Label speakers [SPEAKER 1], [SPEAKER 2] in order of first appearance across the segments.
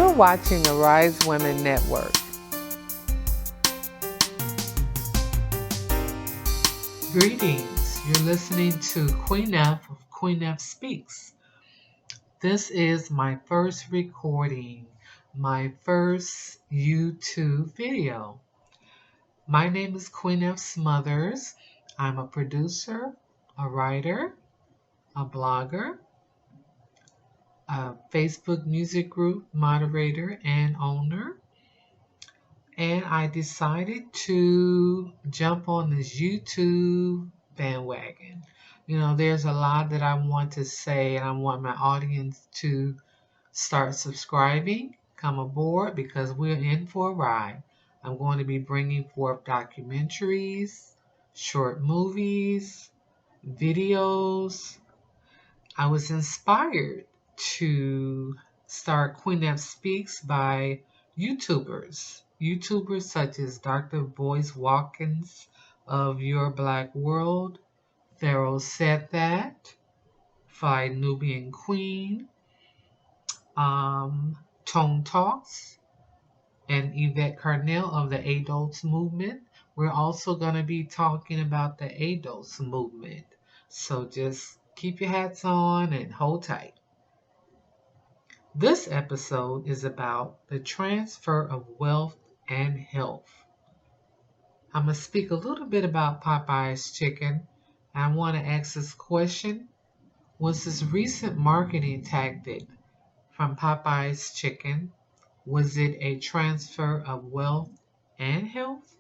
[SPEAKER 1] You're watching the Ari'ze Women Network. Greetings. You're listening to QNef of QNef Speaks. This is my first recording, my first YouTube video. My name is QNef Smothers. I'm a producer, a writer, a blogger, a Facebook music group moderator and owner. And I decided to jump on this YouTube bandwagon. There's a lot that I want to say, and I want my audience to start subscribing, come aboard, because we're in for a ride. I'm going to be bringing forth documentaries, short movies, videos. I was inspired to start QNef Speaks by YouTubers such as Dr. Boyce Watkins of Your Black World, Pharaoh Said That, Fly Nubian Queen, Tone Talks, and Yvette Carnell of the ADOS movement. We're also going to be talking about the ADOS movement. So just keep your hats on and hold tight. This episode is about the transfer of wealth and health. I'm going to speak a little bit about Popeyes chicken. I want to ask this question. Was this recent marketing tactic from Popeyes chicken, was it a transfer of wealth and health?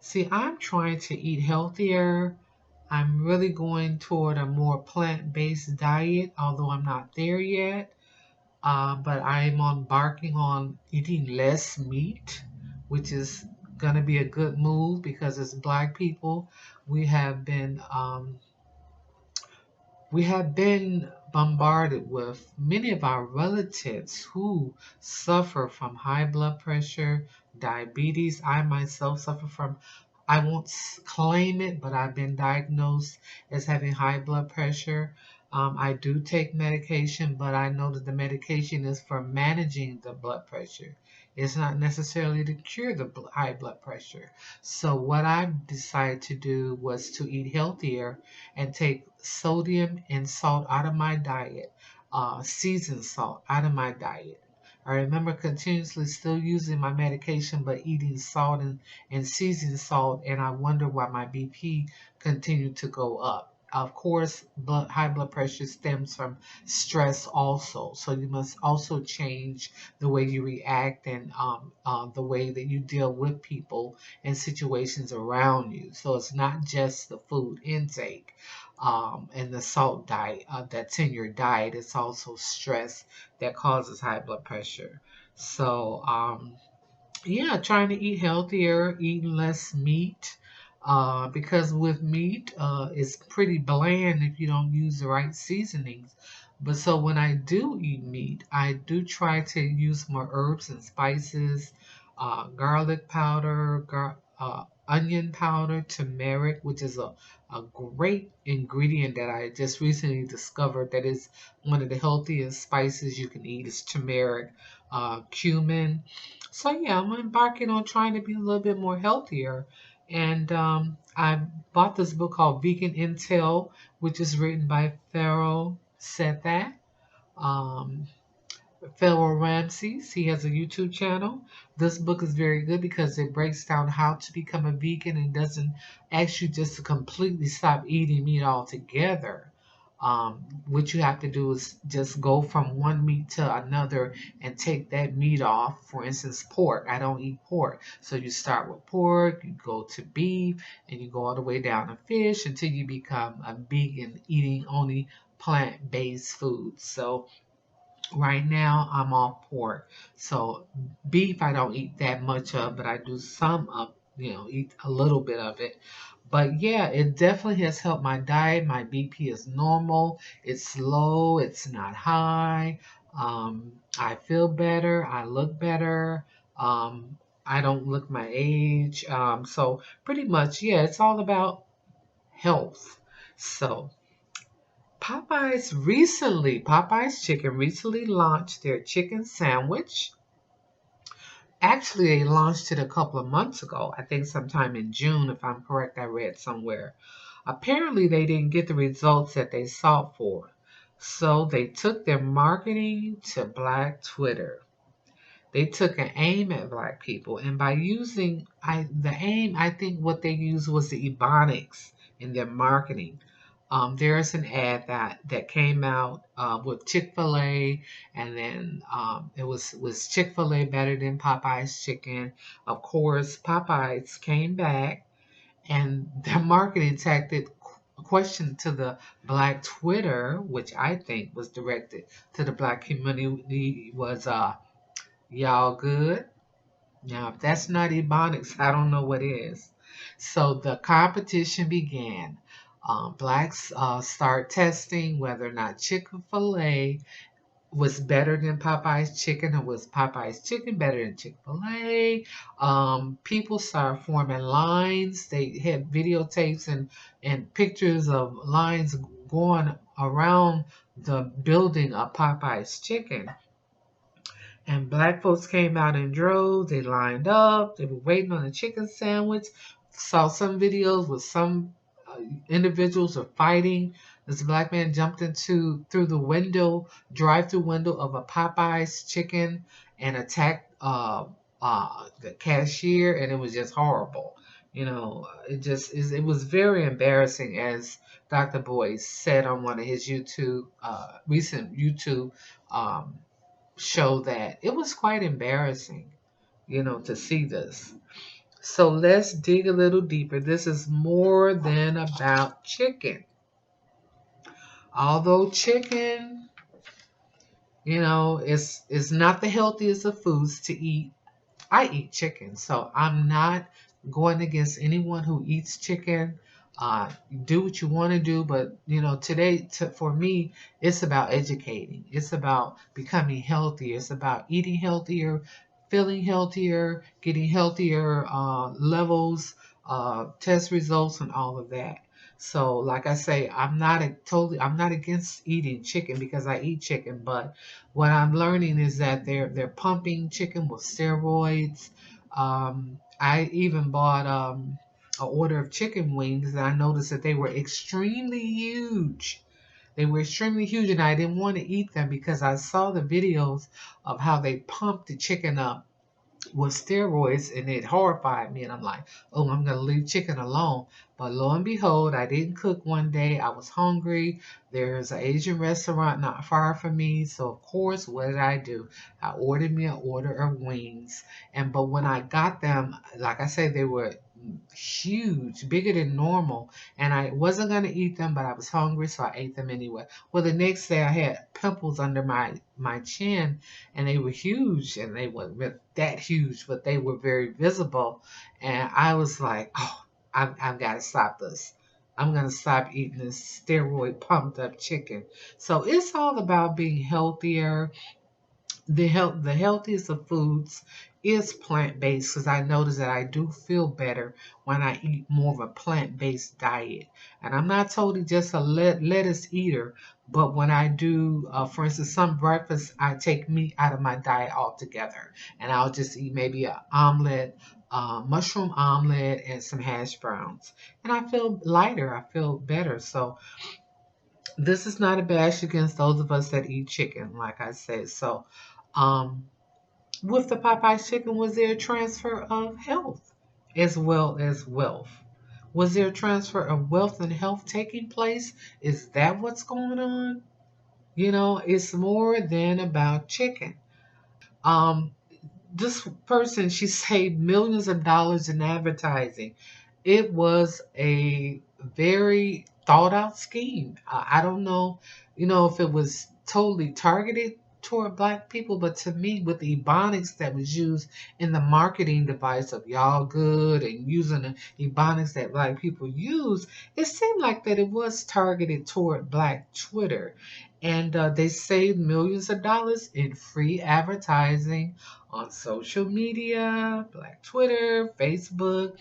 [SPEAKER 1] See, I'm trying to eat healthier. I'm really going toward a more plant-based diet, although I'm not there yet. But I'm embarking on eating less meat, which is going to be a good move because as Black people, we have been bombarded with many of our relatives who suffer from high blood pressure, diabetes. I myself suffer from, I won't claim it, but I've been diagnosed as having high blood pressure. I do take medication, but I know that the medication is for managing the blood pressure. It's not necessarily to cure the high blood pressure. So what I decided to do was to eat healthier and take sodium and salt out of my diet, seasoned salt out of my diet. I remember continuously still using my medication, but eating salt and seasoned salt, and I wonder why my BP continued to go up. Of course, high blood pressure stems from stress also. So you must also change the way you react and the way that you deal with people and situations around you. So it's not just the food intake and the salt diet that's in your diet. It's also stress that causes high blood pressure. So yeah, trying to eat healthier, eating less meat. Because with meat, it's pretty bland if you don't use the right seasonings. But so when I do eat meat, I do try to use more herbs and spices, garlic powder, onion powder, turmeric, which is a great ingredient that I just recently discovered that is one of the healthiest spices you can eat is turmeric, cumin. So yeah, I'm embarking on trying to be a little bit more healthier. And I bought this book called Vegan Intel, which is written by Pharaoh Said That. Um, Pharaoh Ramses. He has a YouTube channel. This book is very good because it breaks down how to become a vegan and doesn't ask you just to completely stop eating meat altogether. What you have to do is just go from one meat to another and take that meat off. For instance, pork. I don't eat pork. So you start with pork, you go to beef, and you go all the way down to fish until you become a vegan eating only plant-based foods. So right now, I'm off pork. So beef, I don't eat that much of, but I do some of, eat a little bit of it. But yeah, it definitely has helped my diet. My BP is normal. It's low. It's not high. I feel better. I look better. I don't look my age. So pretty much, yeah, it's all about health. So Popeyes Chicken recently launched their chicken sandwich. Actually, they launched it a couple of months ago. I think sometime in June, if I'm correct, I read somewhere. Apparently, they didn't get the results that they sought for. So they took their marketing to Black Twitter. They took an aim at Black people, and by using the aim, I think what they used was the Ebonics in their marketing. There's an ad that came out with Chick-fil-A, and then it was Chick-fil-A better than Popeye's chicken. Of course, Popeyes came back, and their marketing tactic question to the Black Twitter, which I think was directed to the Black community, was y'all good? Now, if that's not Ebonics, I don't know what is. So the competition began. Blacks start testing whether or not Chick-fil-A was better than Popeye's chicken, or was Popeye's chicken better than Chick-fil-A. People start forming lines. They had videotapes and pictures of lines going around the building of Popeye's chicken. And Black folks came out in droves. They lined up. They were waiting on a chicken sandwich. Saw some videos with some individuals are fighting. This Black man jumped through the window, drive-through window of a Popeyes chicken and attacked the cashier, and it was just horrible. It was very embarrassing, as Dr. Boyce said on one of his recent YouTube um, show, that it was quite embarrassing, to see this. So let's dig a little deeper. This is more than about chicken. Although chicken, is not the healthiest of foods to eat. I eat chicken, so I'm not going against anyone who eats chicken. Do what you want to do, but today, for me, it's about educating. It's about becoming healthier. It's about eating healthier, feeling healthier, getting healthier levels, test results, and all of that. So, like I say, I'm not against eating chicken because I eat chicken, but what I'm learning is that they're pumping chicken with steroids. I even bought an order of chicken wings, and I noticed that they were extremely huge. They were extremely huge, and I didn't want to eat them because I saw the videos of how they pumped the chicken up with steroids, and it horrified me. And I'm like, oh, I'm going to leave chicken alone. But lo and behold, I didn't cook one day. I was hungry. There's an Asian restaurant not far from me. So, of course, what did I do? I ordered me an order of wings. But when I got them, like I said, they were huge, bigger than normal. And I wasn't going to eat them, but I was hungry, so I ate them anyway. Well, the next day I had pimples under my chin, and they were huge, and they weren't that huge, but they were very visible. And I was like, oh, I've got to stop this. I'm going to stop eating this steroid pumped up chicken. So it's all about being healthier. The healthiest of foods is plant-based, because I notice that I do feel better when I eat more of a plant-based diet. And I'm not totally just a lettuce eater, but when I do, for instance, some breakfast, I take meat out of my diet altogether, and I'll just eat maybe an omelet, mushroom omelet, and some hash browns, and I feel lighter. I feel better. So this is not a bash against those of us that eat chicken, like I said. So, um, with the Popeyes chicken, was there a transfer of health as well as wealth? Was there a transfer of wealth and health taking place? Is that what's going on? It's more than about chicken. Um, this person, she saved millions of dollars in advertising. It was a very thought out scheme. I don't know, if it was totally targeted toward Black people, but to me, with the ebonics that was used in the marketing device of y'all good, and using the ebonics that Black people use, it seemed like that it was targeted toward Black Twitter. And they saved millions of dollars in free advertising on social media, Black Twitter, Facebook.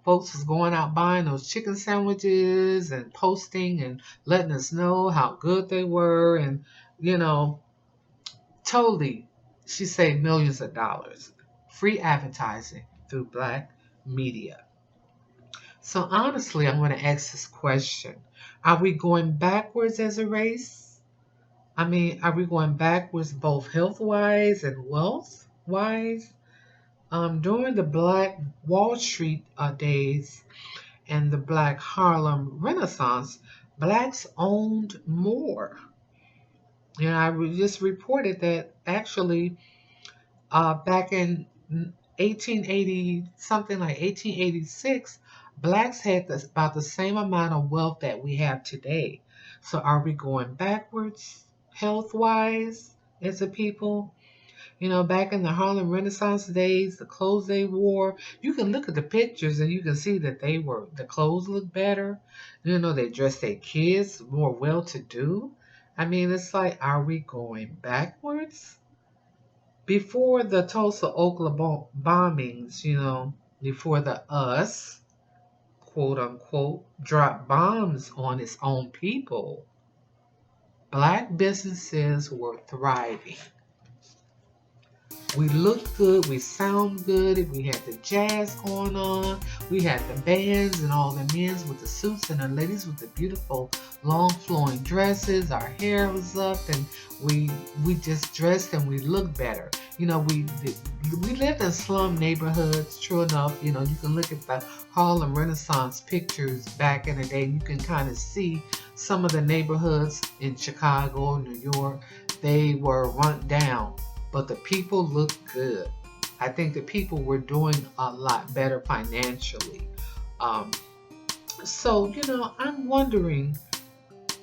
[SPEAKER 1] folks was going out buying those chicken sandwiches and posting and letting us know how good they were. And, you know, totally, she saved millions of dollars. Free advertising through black media. So honestly, I'm going to ask this question. Are we going backwards as a race? I mean, are we going backwards both health-wise and wealth-wise? During the Black Wall Street days and the Black Harlem Renaissance, blacks owned more. You know, I just reported that actually back in 1880, something like 1886, blacks had about the same amount of wealth that we have today. So are we going backwards health-wise as a people? You know, back in the Harlem Renaissance days, the clothes they wore, you can look at the pictures and you can see that the clothes look better. You know, they dressed their kids more well-to-do. I mean, it's like, are we going backwards? Before the Tulsa, Oklahoma bombings, you know, before the US, quote unquote, dropped bombs on its own people, black businesses were thriving. We looked good, we sound good, we had the jazz going on, we had the bands and all the men's with the suits and the ladies with the beautiful long flowing dresses. Our hair was up and we just dressed and we looked better. You know, we lived in slum neighborhoods, true enough. You know, you can look at the Harlem Renaissance pictures back in the day. You can kind of see some of the neighborhoods in Chicago, New York. They were run down, but the people looked good. I think the people were doing a lot better financially. So, you know, I'm wondering,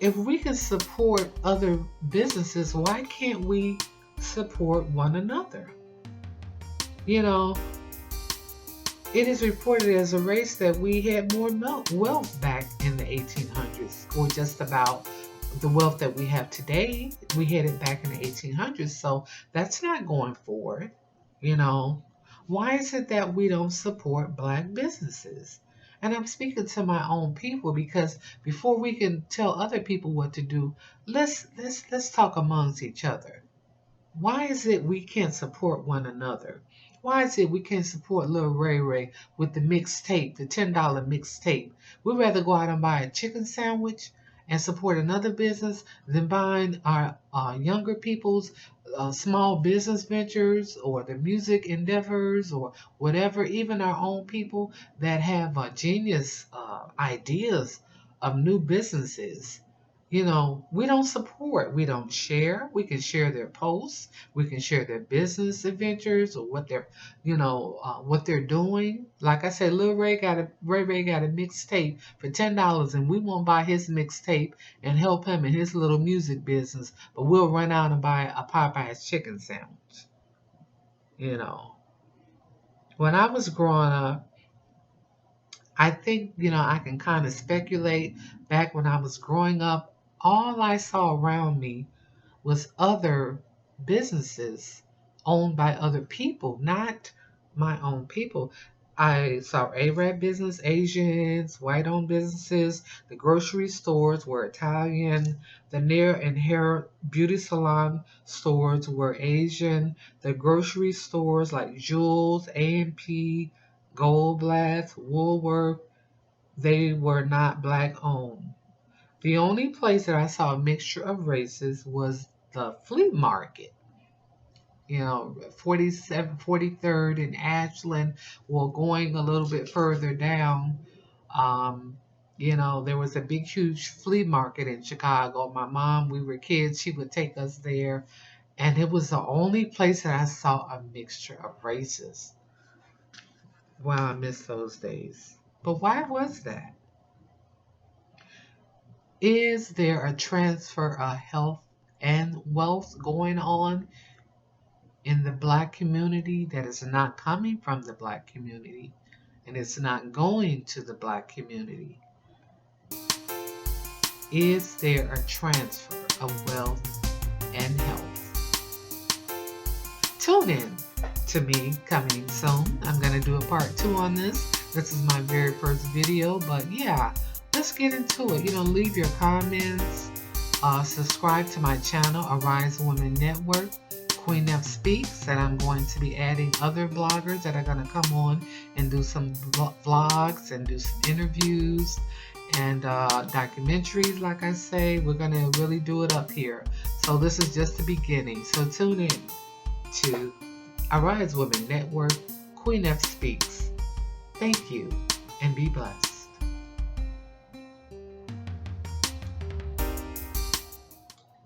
[SPEAKER 1] if we can support other businesses, why can't we support one another? You know, it is reported as a race that we had more wealth back in the 1800s, or just about the wealth that we have today. We had it back in the 1800s, so that's not going forward. You know, why is it that we don't support black businesses? And I'm speaking to my own people, because before we can tell other people what to do, let's talk amongst each other. Why is it we can't support one another? Why is it we can't support Lil Ray Ray with the mixtape, the $10 mixtape? We'd rather go out and buy a chicken sandwich and support another business than buying our younger people's small business ventures or the music endeavors or whatever, even our own people that have genius ideas of new businesses. You know, we don't support, we don't share. We can share their posts, we can share their business adventures or what what they're doing. Like I said, Lil Ray Ray got a mixtape for $10, and we won't buy his mixtape and help him in his little music business, but we'll run out and buy a Popeyes chicken sandwich. You know, when I was growing up, I think, I can kind of speculate. Back when I was growing up, all I saw around me was other businesses owned by other people, not my own people. I saw Arab business, Asians, white-owned businesses. The grocery stores were Italian. The nail and hair beauty salon stores were Asian. The grocery stores like Jules, A&P, Goldblatt, Woolworth, they were not black-owned. The only place that I saw a mixture of races was the flea market. 43rd and Ashland, well, going a little bit further down, there was a big, huge flea market in Chicago. My mom, we were kids, she would take us there, and it was the only place that I saw a mixture of races. Wow, I miss those days. But why was that? Is there a transfer of health and wealth going on in the black community that is not coming from the black community, and it's not going to the black community? Is there a transfer of wealth and health? Tune in to me coming soon. I'm going to do a part 2 on this. This is my very first video, but yeah, let's get into it. Leave your comments. Subscribe to my channel, Ari'ze Women Network, QNef Speaks, and I'm going to be adding other bloggers that are going to come on and do some vlogs and do some interviews and documentaries. Like I say, we're going to really do it up here. So this is just the beginning. So tune in to Ari'ze Women Network, QNef Speaks. Thank you, and be blessed.